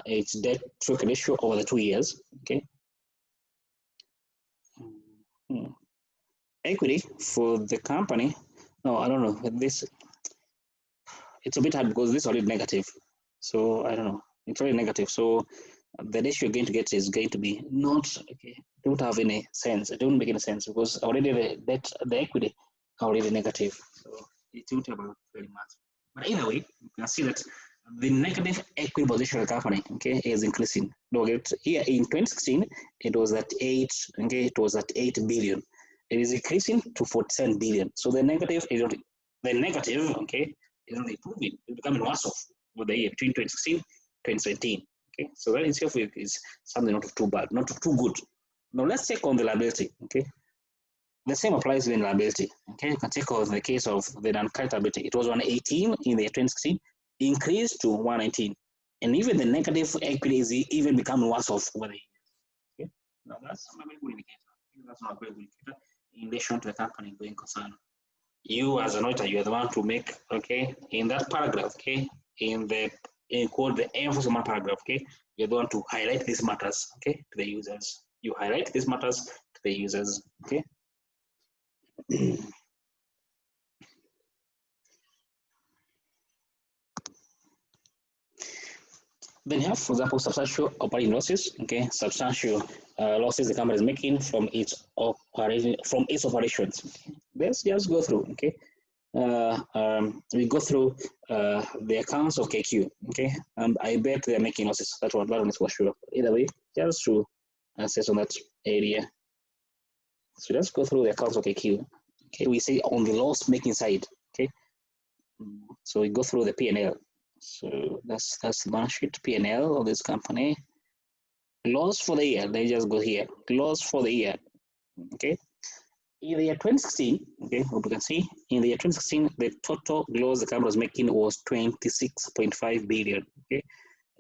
its debt to equity ratio over the 2 years. Okay. Equity for the company. No, I don't know. This it's a bit hard because this is already negative. So I don't know. It's already negative. So the ratio you're going to get is going to be not okay. Don't have any sense. It don't make any sense because already the equity already negative. So it won't have very much. But either way, you can see that the negative equity position of the company, okay, is increasing. Here in 2016, it was at 8. Okay, it was at 8 billion. It is increasing to 47 billion. So the negative is not, okay, is not improving. It's becoming worse off over the year between 2016 and 2017. Okay, so that itself is something not too bad, not too good. Now let's check on the liability. Okay, the same applies in liability. Okay, you can take on the case of the non-current liability. It was 118 in the 2016, increased to 119, and even the negative equity is even becoming worse off over the years. Okay, now that's not a very good indicator. That's not a very good indicator in relation to the company going concern. You as an auditor, you are the one to make, okay, in that paragraph, okay, in the encode the emphasis on one paragraph. Okay, you're the one to highlight these matters. Okay, to the users. You highlight these matters to the users. Okay. Then you have, for example, substantial operating losses. Okay, substantial losses the company is making from its operations. Okay? Let's just go through. Okay, we go through the accounts of KQ. Okay, I bet they are making losses. That one is for sure. Either way, just to assess on that area. So let's go through the accounts of KQ. Okay, we say on the loss making side. Okay, so we go through the P&L. So that's the balance sheet P&L of this company. Loss for the year, they just go here. Loss for the year. Okay. In the year 2016, okay, what we can see, in the year 2016, the total loss the company was making was 26.5 billion. Okay.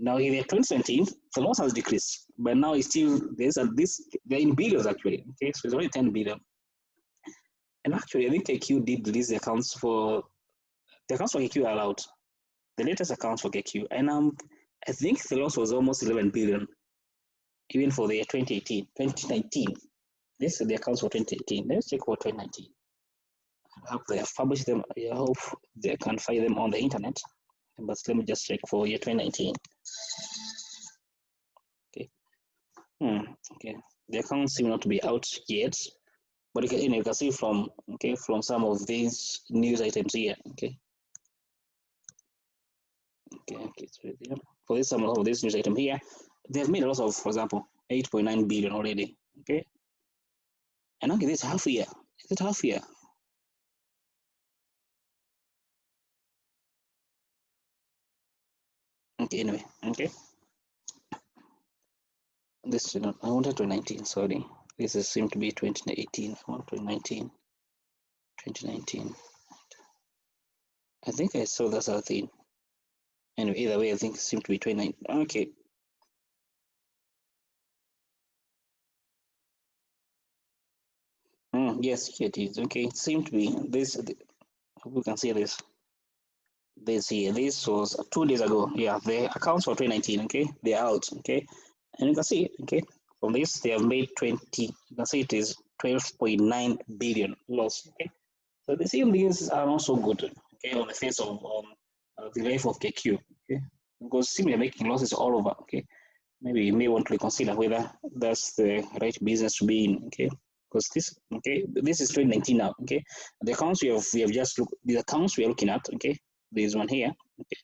Now in the year 2017, the loss has decreased, but now it's still they're in billions actually. Okay, so it's only 10 billion. And actually, I think KQ did release the accounts for KQ are out. The latest accounts for KQ, and I think the loss was almost 11 billion, even for the year 2019. This is the accounts for 2018. Let's check for 2019. I hope they have published them. I hope they can find them on the internet. But let me just check for year 2019. Okay. Okay. The accounts seem not to be out yet, but you can see from some of these news items here. Okay. Okay, it's right there. For this, some of this news item here, they've made a loss of, for example, 8.9 billion already. Okay, and okay, this half year. Is it half year? Okay, anyway, okay. This I wanted 2019. Sorry, this is seemed to be 2018. I want 2019. 2019. I think I saw that other thing. Anyway, either way, I think it seemed to be 2019. Okay. Yes, here it is. Okay, it seemed to be this. We can see this. This here. This was 2 days ago. Yeah, the accounts for 2019. Okay, they are out. Okay, and you can see. Okay, from this they have made 20. You can see it is 12.9 billion loss. Okay, so the same things are not so good. Okay, on the face of the life of KQ. Okay, because similar making losses all over. Okay, maybe you may want to consider whether that's the right business to be in. Okay, because this is 2019 now. Okay, the accounts we have just looked, the accounts we are looking at. Okay, there's one here. Okay,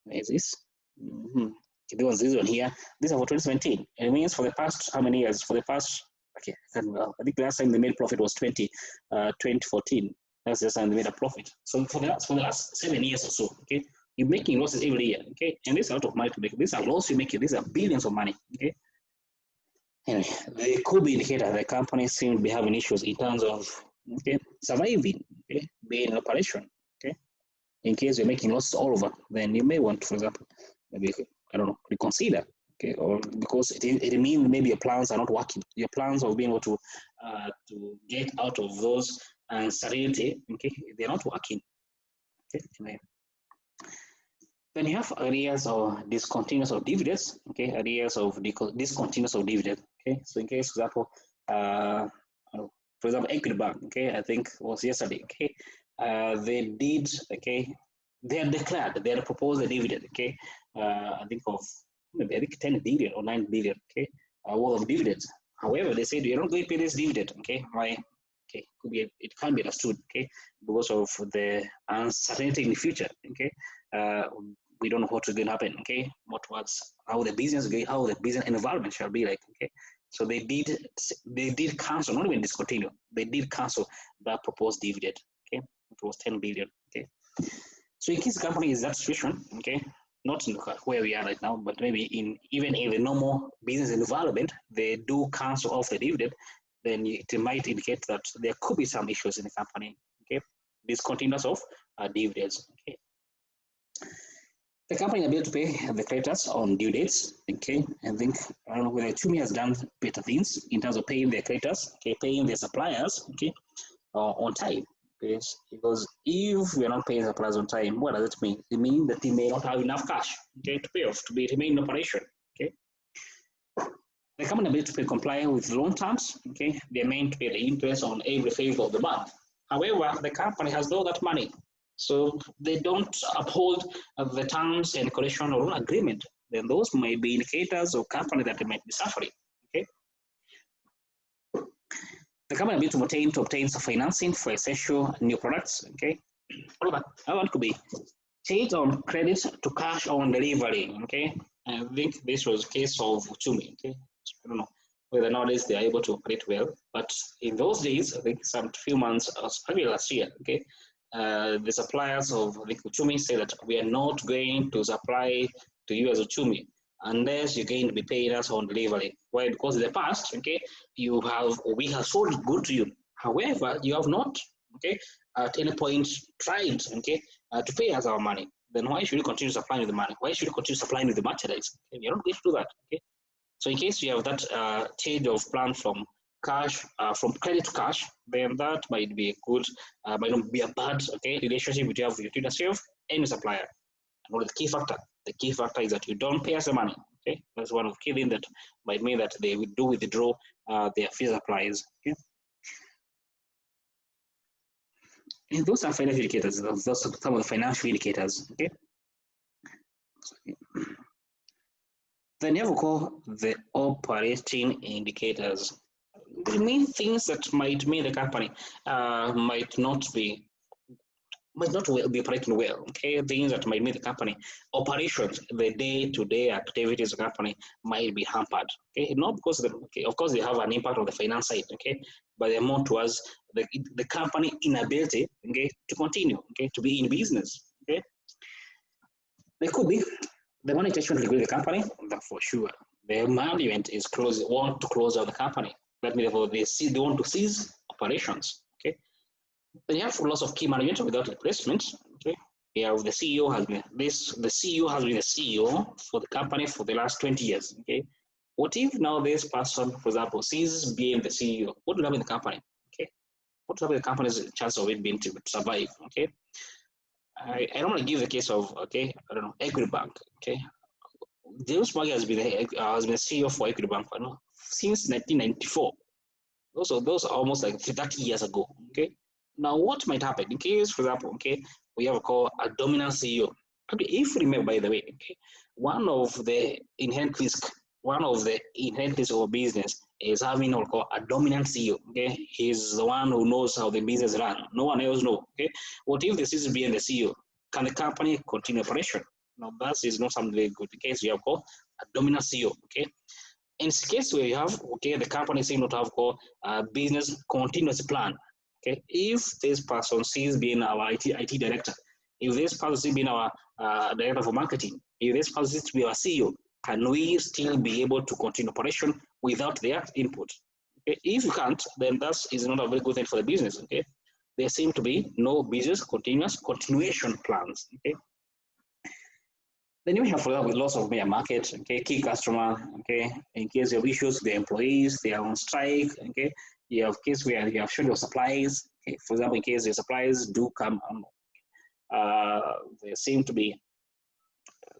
where is this? Okay, this one here. These are for 2017. It means for the past how many years? For the past, okay, I think the last time they made profit was 2014. That's the time they made a profit. So for the last 7 years or so, okay, you're making losses every year, okay, and this is a lot of money to make. These are losses you make. These are billions of money, okay. Anyway, they could be indicator the company seems to be having issues in terms of surviving, okay, being in operation, okay. In case you're making losses all over, then you may want, for example, maybe reconsider, okay, or because it means maybe your plans are not working. Your plans of being able to get out of those uncertainty, okay, they're not working. Okay, anyway. Then you have areas of discontinuous of dividends, okay, areas of discontinuous of dividend, okay. So in case, for example, Equity Bank, okay, I think was yesterday, okay, they had declared, they had proposed a dividend, okay, I think 10 billion or 9 billion, okay, worth of dividends. However, they said you're not going to pay this dividend, okay. It can't be understood, okay, because of the uncertainty in the future, okay. We don't know what's going to happen, okay. How the business environment shall be like, okay. So they did cancel, not even discontinue. They did cancel that proposed dividend, okay. It was 10 billion, okay. So in case the company is that situation, okay, not in where we are right now, but maybe even in the normal business environment, they do cancel off the dividend, then it might indicate that there could be some issues in the company, okay. Discontinuous of dividends, okay. The company able to pay the creditors on due dates, okay. I think I don't know whether Tumi has done better things in terms of paying their creditors, okay, paying their suppliers, okay, on time. Yes, because if we are not paying suppliers on time, what does it mean? It means that they may not have enough cash, okay, to pay off, to be remain in operation. Okay, the company ability to pay comply with loan terms. Okay, they are meant to pay the interest on every favor of the month. However, the company has all that money, so they don't uphold the terms and condition or loan agreement. Then those may be indicators of company that they might be suffering. Okay, the company ability to obtain some financing for essential new products. Okay, another one could be change on credit to cash on delivery. Okay, I think this was a case of Uchumi. Okay, I don't know whether nowadays they are able to operate well, but in those days, I think some few months, maybe last year. Okay, the suppliers of Uchumi say that we are not going to supply to you as Uchumi unless you're going to be paying us on delivery. Why? Because in the past, okay, we have sold good to you. However, you have not, okay, at any point tried, okay, to pay us our money. Then why should you continue supplying with the money? Why should you continue supplying with the merchandise? Okay, you're not going to do that. Okay, so in case you have that change of plan from cash, from credit to cash, then that might be a good, might not be a bad, okay, relationship which you have between yourself and the supplier. And what is the key factor? The key factor is that you don't pay us the money. Okay, that's one of the key things that might mean that they will do withdraw their fee supplies. Okay, and those are financial indicators. Those are some of the financial indicators. Okay, then you have to call the operating indicators. The main things that might mean the company might not be be operating well. Okay, things that might mean the company operations, the day-to-day activities of the company might be hampered. Okay, not because okay, of course they have an impact on the finance side. Okay, but they're more towards the company inability, okay, to continue, okay, to be in business. Okay, there could be the money intention to the company, that for sure. The management is want to close out the company. That means they want to cease operations. Okay, then you have loss of key management without replacement. Okay, you have the CEO has been the CEO has been the CEO for the company for the last 20 years. Okay, what if now this person, for example, ceases being the CEO? What will happen in the company? Okay, what will happen in the company's chance of it being to survive? Okay, I don't want to give the case of, okay, I don't know, Equity Bank. Okay, James Morgan has been CEO for Equity Bank since 1994. Those are almost like 30 years ago. Okay, now what might happen in case, for example, okay, we have a dominant CEO. Okay, if you remember, by the way, okay, one of the inherent risk of a business is having what we call a dominant CEO. Okay, he's the one who knows how the business run. No one else knows. Okay, what if the CEO being the CEO? Can the company continue operation? Now that is not something very good because you have got a dominant CEO. Okay, in case where you have, okay, the company seem not have got a business continuous plan. Okay, if this person sees being our IT director, if this person sees being our director for marketing, if this person sees to be our CEO, can we still be able to continue operation without their input? Okay, if you can't, then that is not a very good thing for the business. Okay, there seem to be no business continuation plans. Okay, then you have, for example, loss of their market, okay, key customer, okay, in case of issues with the employees, they are on strike, okay, you have case where you have short of supplies, okay, for example, in case the supplies do come, they seem to be,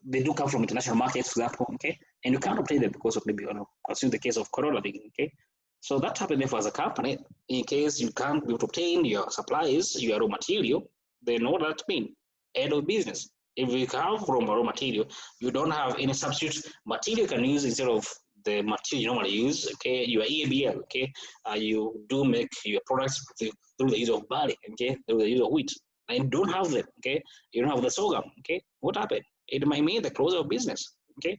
they do come from international markets, for example, okay, and you can't obtain them because of maybe, consider the case of Corona, okay. So that happened therefore as a company, in case you can't be able to obtain your supplies, your raw material, then what that mean? End of business. If you have raw material, you don't have any substitute material you can use instead of the material you normally use. Okay, your EABL. Okay, you do make your products through the use of barley. Okay, through the use of wheat, and you don't have them. Okay, you don't have the sorghum. Okay, what happened? It might mean the closure of business. Okay,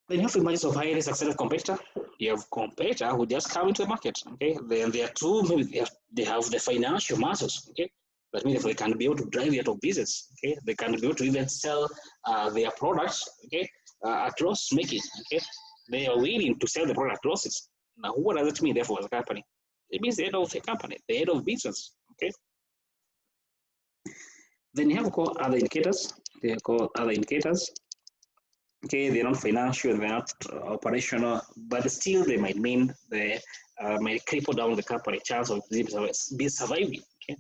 then you have emergence of highly successful competitor. You have competitor who just come into the market. Okay, then there are two. Maybe they have the financial muscles. Okay. That means if they can be able to drive it out of business, okay, they can be able to even sell their products, okay, at loss making, okay. They are willing to sell the product losses. Now, what does it mean, therefore, as a company? It means the head of the company, the head of business, okay. Then you have called other indicators. They are called other indicators. Okay, they're not financial, they're not operational, but still they might mean they might cripple down the company chance of be surviving. Okay,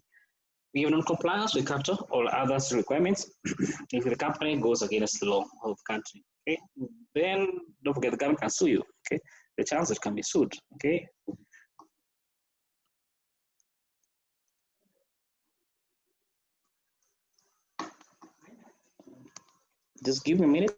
we have non-compliance with capital or other requirements. If the company goes against the law of the country, okay, then don't forget the government can sue you. Okay, the chance it can be sued. Okay. Just give me a minute.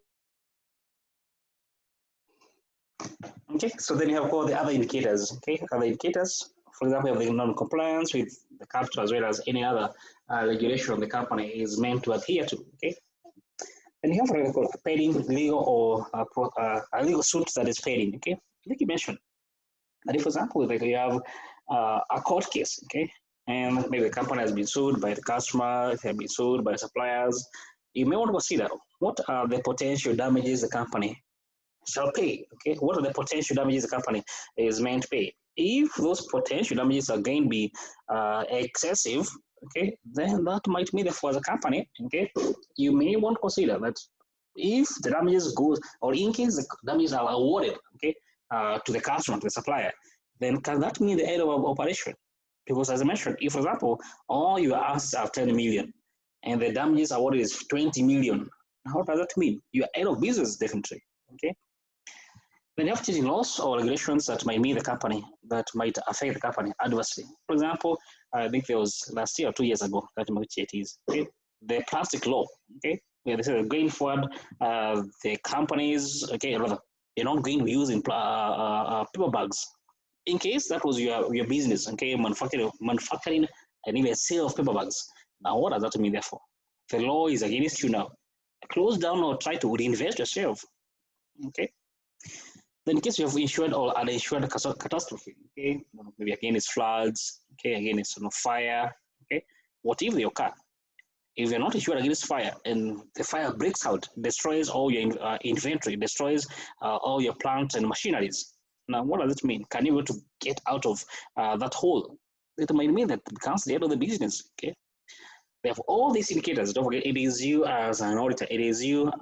Okay, so then you have all the other indicators. Okay, other indicators. For example, the non-compliance with the capital as well as any other regulation the company is meant to adhere to. Okay, then you have a pending legal or a legal suit that is pending. Okay, like you mentioned. That if, for example, like you have a court case, okay, and maybe the company has been sued by the customer, it has been sued by suppliers, you may want to consider what are the potential damages the company shall pay. Okay, what are the potential damages the company is meant to pay? If those potential damages are going to be excessive, okay, then that might mean that for the company, okay, you may want to consider that if the damages go, or in case the damages are awarded, okay, to the customer, to the supplier, then can that mean the end of operation? Because as I mentioned, if, for example, all your assets are 10 million and the damages awarded is 20 million, how does that mean? You're out of business, definitely. Okay. Then you have changing laws or regulations that might mean the company, that might affect the company adversely. For example, I think there was last year or 2 years ago, that which it is, okay? The plastic law, okay? Where they said going forward, the companies, okay, rather, you're not going to be using paper bags. In case that was your business, okay, manufacturing and even sale of paper bags. Now, what does that mean, therefore? The law is against you now. Close down or try to reinvest yourself, okay? Then in case you have insured or uninsured catastrophe, okay, maybe again it's floods, okay, again it's fire, okay, what if they occur? If you're not insured against fire and the fire breaks out, destroys all your inventory, destroys all your plants and machineries. Now, what does it mean? Can you be able to get out of that hole? It might mean that it becomes the end of the business, okay? We have all these indicators. Don't forget, it is you as an auditor. It is you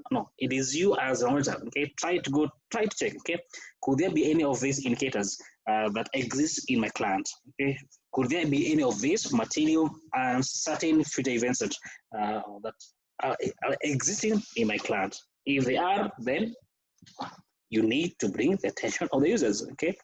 as an auditor. Okay, try to check. Okay, could there be any of these indicators that exist in my client? Okay, could there be any of these material and certain future events that are existing in my client? If they are, then you need to bring the attention of the users. Okay,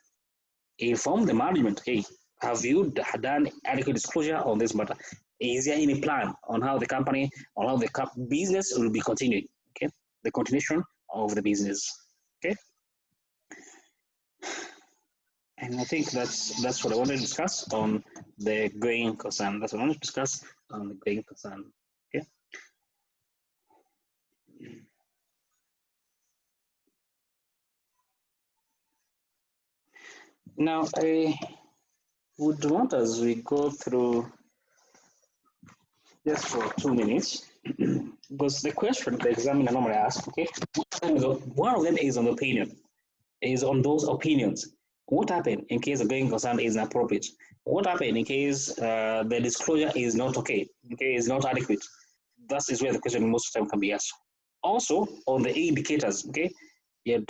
inform the management. Hey, have you done adequate disclosure on this matter? Is there any plan on how the company, on how the business will be continuing? Okay, the continuation of the business. Okay, and I think that's what I wanted to discuss on the going concern. That's what I wanted to discuss on the going concern. Okay. Now I would want, as we go through just for 2 minutes, because the question the examiner normally asks, okay, one of them is on opinion, is on those opinions. What happened in case the going concern is inappropriate? What happened in case the disclosure is not okay, is not adequate? That is where the question most of the time can be asked. Also, on the indicators, okay, you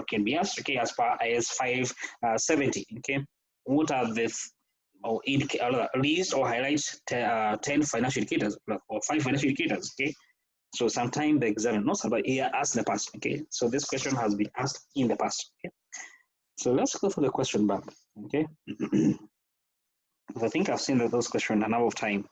can be asked, okay, as per IS 570, okay, what are the or list or highlight 10 financial indicators or 5 financial indicators, okay? So sometimes the examiner, not somebody here asked in the past, okay? So this question has been asked in the past, okay? So let's go through the question back, okay? I think I've seen those questions a number of times.